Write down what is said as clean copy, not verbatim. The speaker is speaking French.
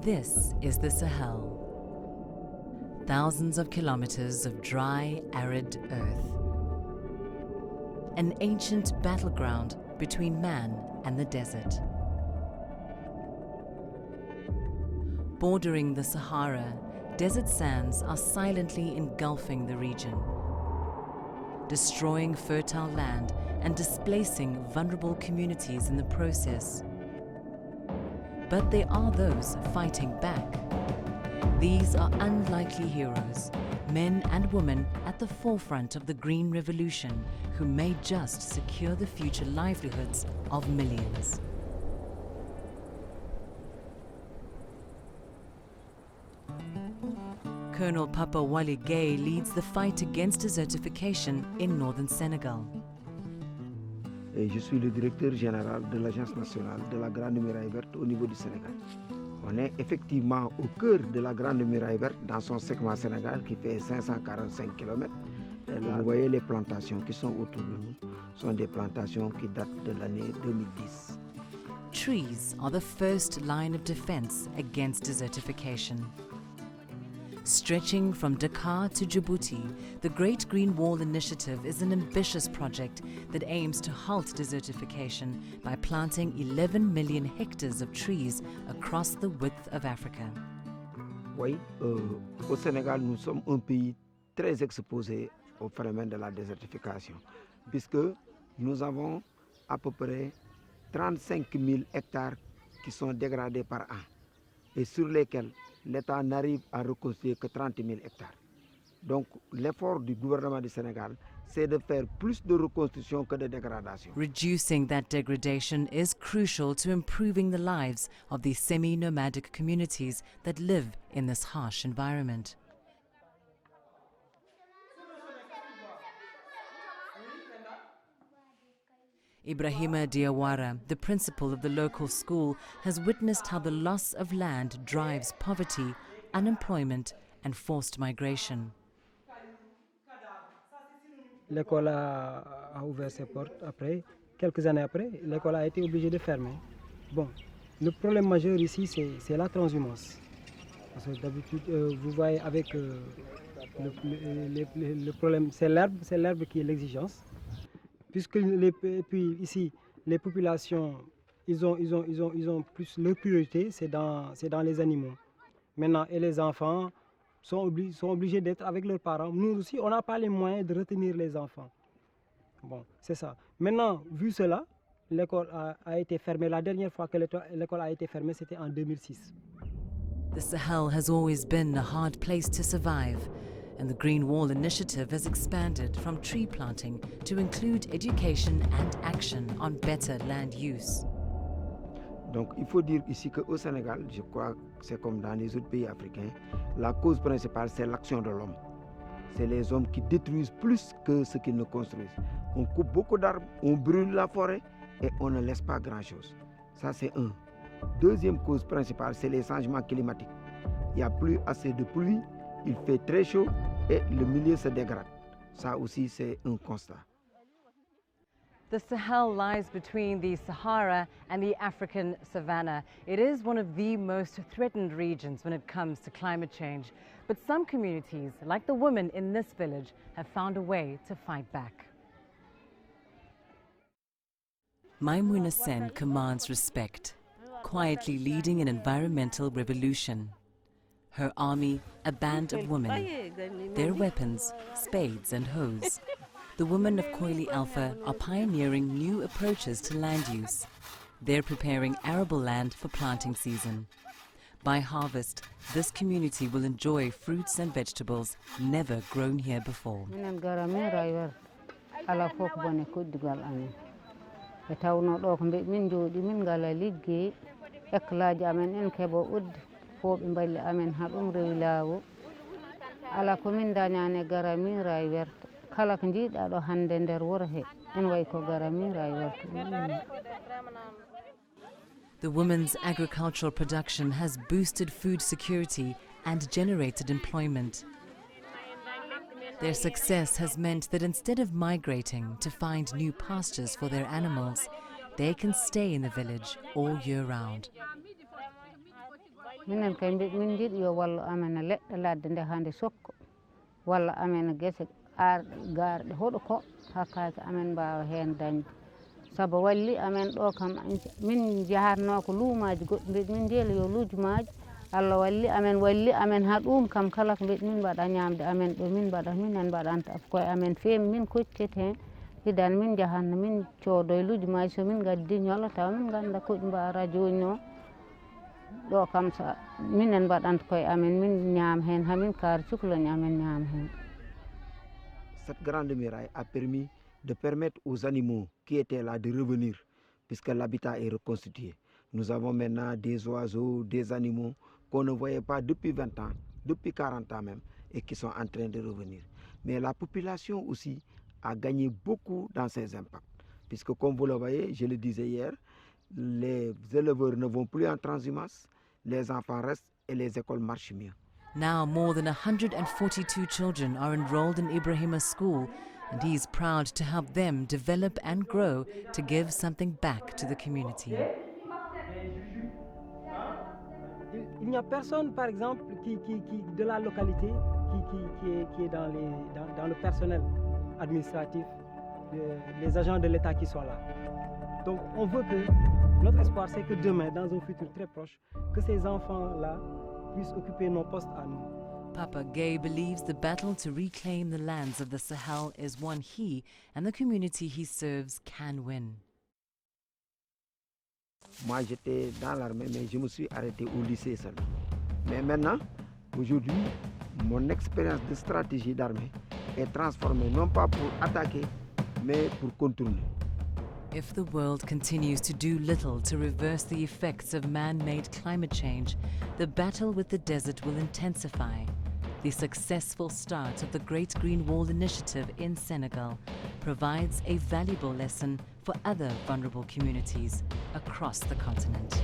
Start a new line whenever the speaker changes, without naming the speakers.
This is the Sahel. Thousands of kilometers of dry, arid earth. An ancient battleground between man and the desert. Bordering the Sahara, desert sands are silently engulfing the region, destroying fertile land and displacing vulnerable communities in the process. But there are those fighting back. These are unlikely heroes, men and women at the forefront of the Green Revolution who may just secure the future livelihoods of millions. Colonel Papa Wali Gay leads the fight against desertification in northern Senegal.
Et je suis le directeur général de l'Agence nationale de la Grande Muraille Verte au niveau du Sénégal. On est effectivement au cœur de la Grande Muraille Verte dans son segment Sénégal qui fait 545 km. Et là, vous voyez les plantations qui sont autour de nous sont des plantations qui datent de l'année 2010.
Trees are the first line of defense against desertification. Stretching from Dakar to Djibouti, the Great Green Wall Initiative is an ambitious project that aims to halt desertification by planting 11 million hectares of trees across the width of Africa.
Oui, au Sénégal, nous sommes un pays très exposé au phénomène de la désertification, puisque nous avons à peu près 35 000 hectares qui sont dégradés par an et sur lesquels l'État n'arrive à reconstruire que 30 000 hectares. Donc l'effort du gouvernement du Sénégal, c'est de faire plus de reconstruction que de dégradation.
Reducing that degradation is crucial to improving the lives of these semi-nomadic communities that live in this harsh environment. Ibrahima Diawara, the principal of the local school, has witnessed how the loss of land drives poverty, unemployment and forced migration.
L'école a ouvert ses portes après. Quelques années après, l'école a été obligée de fermer. Bon, le problème majeur ici, c'est la transhumance. Parce que d'habitude, vous voyez avec le problème, c'est l'herbe qui est l'exigence. Puisque puis ici, les populations, ils ont plus leur priorité, c'est dans les animaux. Maintenant, et les enfants sont obligés d'être avec leurs parents. Nous aussi, on n'a pas les moyens de retenir les enfants. Bon, c'est ça. Maintenant, vu cela, l'école a été fermée. La dernière fois que l'école a été fermée, c'était en 2006.
The Sahel has always been a hard place to survive, and the Green Wall Initiative has expanded from tree planting to include education and action on better land use.
Donc il faut dire ici qu'au Sénégal, je crois que c'est comme dans les autres pays africains, la cause principale c'est l'action de l'homme. C'est les hommes qui détruisent plus que ce qu'ils ne construisent. On coupe beaucoup d'arbres, on brûle la forêt et on ne laisse pas grand-chose. Ça c'est un. Deuxième cause principale, c'est les changements climatiques. Il n'y a plus assez de pluie, il fait très chaud et le milieu se dégrade. Ça aussi, c'est un constat.
The Sahel lies between the Sahara and the African savanna. It is one of the most threatened regions when it comes to climate change. But some communities, like the women in this village, have found a way to fight back. Maimouna Sen commands respect, quietly leading an environmental revolution. Her army, a band of women. Their weapons, spades and hoes. The women of Koili Alpha are pioneering new approaches to land use. They're preparing arable land for planting season. By harvest, this community will enjoy fruits and vegetables never grown here before.
Foɓe mballi amen ha ɗum rewi laawo ala komin dañane garamiraye werta kala ko jiiɗa ɗo hande nder wuro he en way ko garamiraye werta.
The women's agricultural production has boosted food security and generated employment. Their success has meant that instead of migrating to find new pastures for their animals, they can stay in the village all year round.
minen kay min jiiɗi yo wallu amen e leɗɗe ladde nde hande sokko walla amen e gese garɗe hoɗo ko hakkaki amen mbawa hen dañde saabu walli amen ɗo kam min jahatno ko luumaji goɗɗi mbiɗa min jeela yo lujumaji Allah walli amen ha ɗum kam kala ko mbiɗa min mbaɗa ñamde amen ɗo minen mbaɗanta koye amen feemi min koccete hen hidande min jahanno min coodo e lujumaji somin gaddi ñoola taw min ganda koɗi mbawa radio ño ɗo kam sa minen mbaɗanta koye amen min ñaama hen hamin kaari cukalani amen ñaama hen.
Cette grande muraille a permis de permettre aux animaux qui étaient là de revenir puisque l'habitat est reconstitué. Nous avons maintenant des oiseaux, des animaux qu'on ne voyait pas depuis 20 ans, depuis 40 ans même, et qui sont en train de revenir. Mais la population aussi a gagné beaucoup dans ces impacts. Puisque comme vous le voyez, je le disais hier, les éleveurs ne vont plus en transhumance, les enfants restent et les écoles marchent mieux.
Now more than 142 children are enrolled in Ibrahima's school, and he is proud to help them develop and grow to give something back to the community.
Il n'y a personne, par exemple, de la localité qui est dans le personnel administratif, les agents de l'État qui sont là. Donc on veut que, notre espoir c'est que demain, dans un futur très proche, que ces enfants-là puissent occuper nos postes à nous.
Papa Gay believes the battle to reclaim the lands of the Sahel is one he and the community he serves can win.
Moi, j'étais dans l'armée, mais je me suis arrêté au lycée seulement. Mais maintenant, aujourd'hui, mon expérience de stratégie d'armée est transformée non pas pour attaquer, mais pour contourner.
If the world continues to do little to reverse the effects of man-made climate change, the battle with the desert will intensify. The successful start of the Great Green Wall Initiative in Senegal provides a valuable lesson for other vulnerable communities across the continent.